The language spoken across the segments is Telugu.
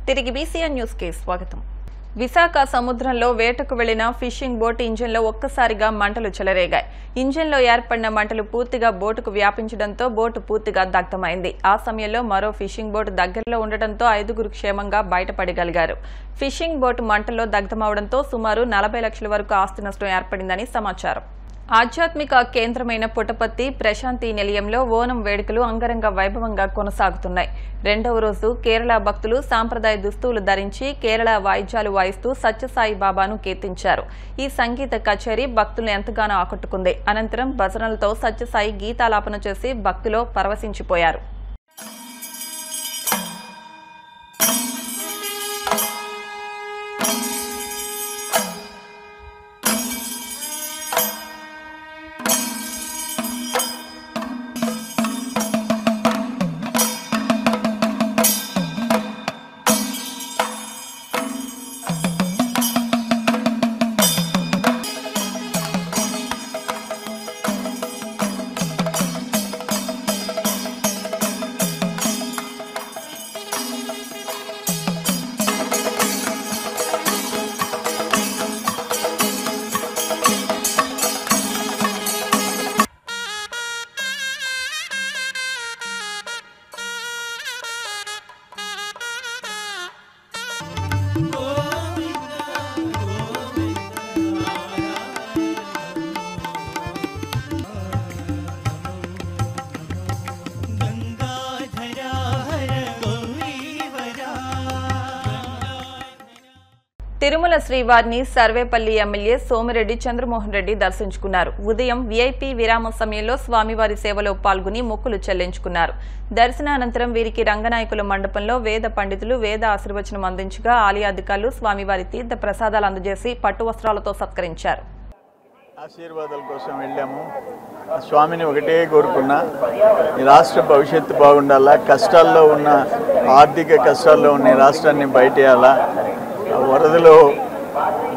తిరిగి బీసీఎన్ న్యూస్ కి స్వాగతం. విశాఖ సముద్రంలో వేటకు వెళ్లిన ఫిషింగ్ బోట్ ఇంజిన్లో ఒక్కసారిగా మంటలు చెలరేగాయి. ఇంజిన్లో ఏర్పడిన మంటలు పూర్తిగా బోటుకు వ్యాపించడంతో బోటు పూర్తిగా దగ్ధమైంది. ఆ సమయంలో మరో ఫిషింగ్ బోట్ దగ్గరలో ఉండటంతో 5గురు క్షేమంగా బయటపడగలిగారు. ఫిషింగ్ బోటు మంటల్లో దగ్ధమవడంతో సుమారు 40 లక్షల వరకు ఆస్తి నష్టం ఏర్పడిందని సమాచారం. ఆధ్యాత్మిక కేంద్రమైన పుట్టపర్తి ప్రశాంతి నిలయంలో ఓనం వేడుకలు అంగరంగ వైభవంగా కొనసాగుతున్నాయి. రెండవ రోజు కేరళ భక్తులు సాంప్రదాయ దుస్తులు ధరించి కేరళ వాయిద్యాలు వాయిస్తూ సత్యసాయి బాబాను కీర్తించారు. ఈ సంగీత కచేరీ భక్తులను ఎంతగానో ఆకట్టుకుంది. అనంతరం భజనలతో సత్యసాయి గీతాలాపన చేసి భక్తిలో పరవశించిపోయారు. తిరుమల శ్రీవారిని సర్వేపల్లి ఎమ్మెల్యే సోమిరెడ్డి చంద్రమోహన్ రెడ్డి దర్శించుకున్నారు. ఉదయం వీఐపీ విరామ సమయంలో స్వామివారి సేవలో పాల్గొని మొక్కులు చెల్లించుకున్నారు. దర్శనానంతరం వీరికి రంగనాయకుల మండపంలో వేద పండితులు వేద ఆశీర్వచనం అందించగా ఆలయ అధికారులు స్వామివారి తీర్థ ప్రసాదాలు అందజేసి పట్టు వస్త్రాలతో సత్కరించారు. ఆశీర్వాదాల కోసం వెళ్ళాము. స్వామిని ఒకటే కోరుకున్నా, ఈ రాష్ట్ర భవిష్యత్తు బాగుండాలా, కష్టాల్లో ఉన్న ఆర్థిక కష్టాల్లో ఉన్న రాష్ట్రాన్ని బయటేయాలా, వరదలో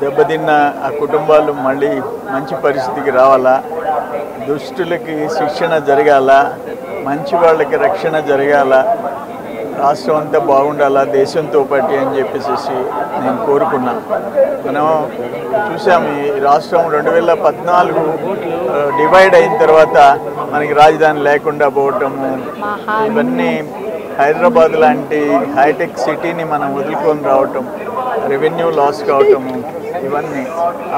దెబ్బతిన్న ఆ కుటుంబాలు మళ్ళీ మంచి పరిస్థితికి రావాలా, దుష్టులకి శిక్షణ జరగాల, మంచి వాళ్ళకి రక్షణ జరగాల, రాష్ట్రం అంతా బాగుండాలా దేశంతో పాటు అని చెప్పేసి నేను కోరుకున్నా. మనం చూసాము ఈ రాష్ట్రం 2014 డివైడ్ అయిన తర్వాత మనకి రాజధాని లేకుండా పోవటము, ఇవన్నీ హైదరాబాద్ లాంటి హైటెక్ సిటీని మనం వదులుకొని రావటం, రెవెన్యూ లాస్ కావటము, ఇవన్నీ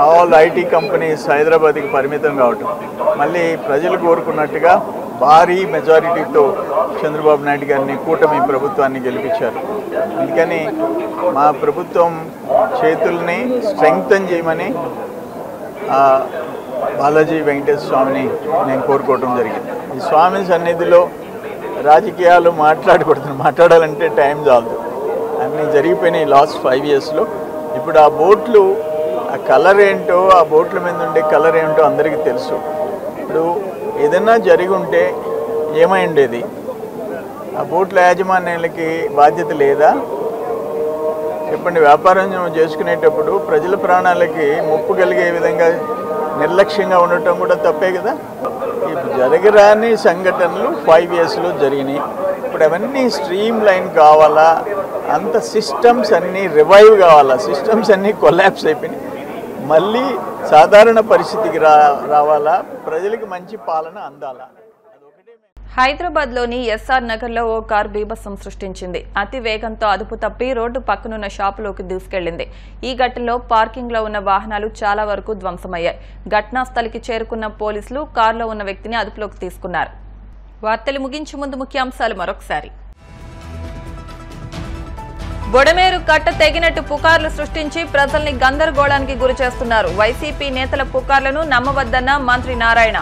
ఆల్ ఐటీ కంపెనీస్ హైదరాబాద్కి పరిమితం కావటం, మళ్ళీ ప్రజలు కోరుకున్నట్టుగా భారీ మెజారిటీతో చంద్రబాబు నాయుడు గారిని కూటమి ప్రభుత్వాన్ని గెలిపించారు. అందుకని మా ప్రభుత్వం చేతుల్ని స్ట్రెంగ్తన్ చేయమని బాలాజీ వెంకటేశ్వర స్వామిని నేను కోరుకోవటం జరిగింది. ఈ స్వామి సన్నిధిలో రాజకీయాలు మాట్లాడాలంటే టైం చాలదు. అన్నీ జరిగిపోయినాయి లాస్ట్ 5 yearsలో. ఇప్పుడు ఆ బోట్లు ఆ కలర్ ఏంటో, ఆ బోట్ల మీద ఉండే కలర్ ఏంటో అందరికీ తెలుసు. ఇప్పుడు ఏదైనా జరిగి ఉంటే ఏమై ఉండేది? ఆ బోట్ల యాజమాన్యాలకి బాధ్యత లేదా? చెప్పండి. వ్యాపారం చేసుకునేటప్పుడు ప్రజల ప్రాణాలకి ముప్పు కలిగే విధంగా నిర్లక్ష్యంగా ఉండటం కూడా తప్పే కదా. జరగరాని సంఘటనలు 5 yearsలో జరిగినాయి. ఇప్పుడు అవన్నీ స్ట్రీమ్ లైన్ కావాలా, అంత సిస్టమ్స్ అన్నీ రివైవ్ కావాలా, సిస్టమ్స్ అన్నీ కొలాప్స్ అయిపోయినాయి, మళ్ళీ సాధారణ పరిస్థితికి రావాలా, ప్రజలకు మంచి పాలన అందాలా. హైదరాబాద్లోని ఎస్ఆర్ నగర్లో ఓ కారు బీభత్సం సృష్టించింది. అతి వేగంతో అదుపు తప్పి రోడ్డు పక్కనున్న షాపులోకి దూసుకెళ్లింది. ఈ ఘటనలో పార్కింగ్లో ఉన్న వాహనాలు చాలా వరకు ధ్వంసమయ్యాయి. ఘటనా స్థలికి చేరుకున్న పోలీసులు కారులో ఉన్న వ్యక్తిని అదుపులోకి తీసుకున్నారు. వార్తలు ముగించే ముందు ముఖ్యాంశాలు మరొకసారి. బొడమేరు కట్ట తెగినట్టు పుకార్లు సృష్టించి ప్రజల్ని గందరగోళానికి గురి చేస్తున్నారు. వైసీపీ నేతల పుకార్లను నమ్మవద్దన్న మంత్రి నారాయణ.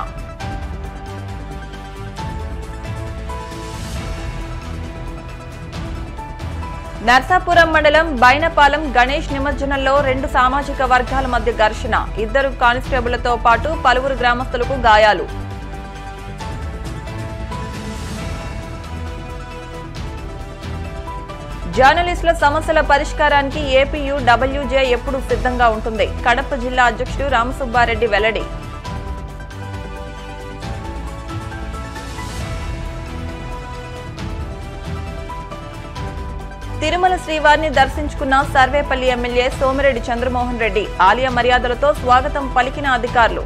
నర్సాపురం మండలం బైనపాలెం గణేష్ నిమజ్జనంలో 2 సామాజిక వర్గాల మధ్య ఘర్షణ. 2 కానిస్టేబుళ్లతో పాటు పలువురు గ్రామస్తులకు గాయాలు. జర్నలిస్టుల సమస్యల పరిష్కారానికి ఏపీయూడబ్ల్యూజే ఎప్పుడు సిద్ధంగా ఉంటుంది. కడప జిల్లా అధ్యక్షుడు రామసుబ్బారెడ్డి వెల్లడి. తిరుమల శ్రీవారిని దర్శించుకున్న సర్వేపల్లి ఎమ్మెల్యే సోమిరెడ్డి చంద్రమోహన్ రెడ్డి ఆలయ మర్యాదలతో స్వాగతం పలికిన అధికారులు.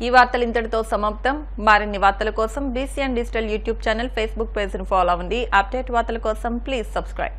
ఈ వార్తలు ఇంతటితో సమాప్తం. మరిన్ని వార్తల కోసం BCN digital YouTube channel, Facebook page ను ఫాలో అవ్వండి. అప్డేట్ వార్తల కోసం ప్లీజ్ సబ్స్క్రైబ్.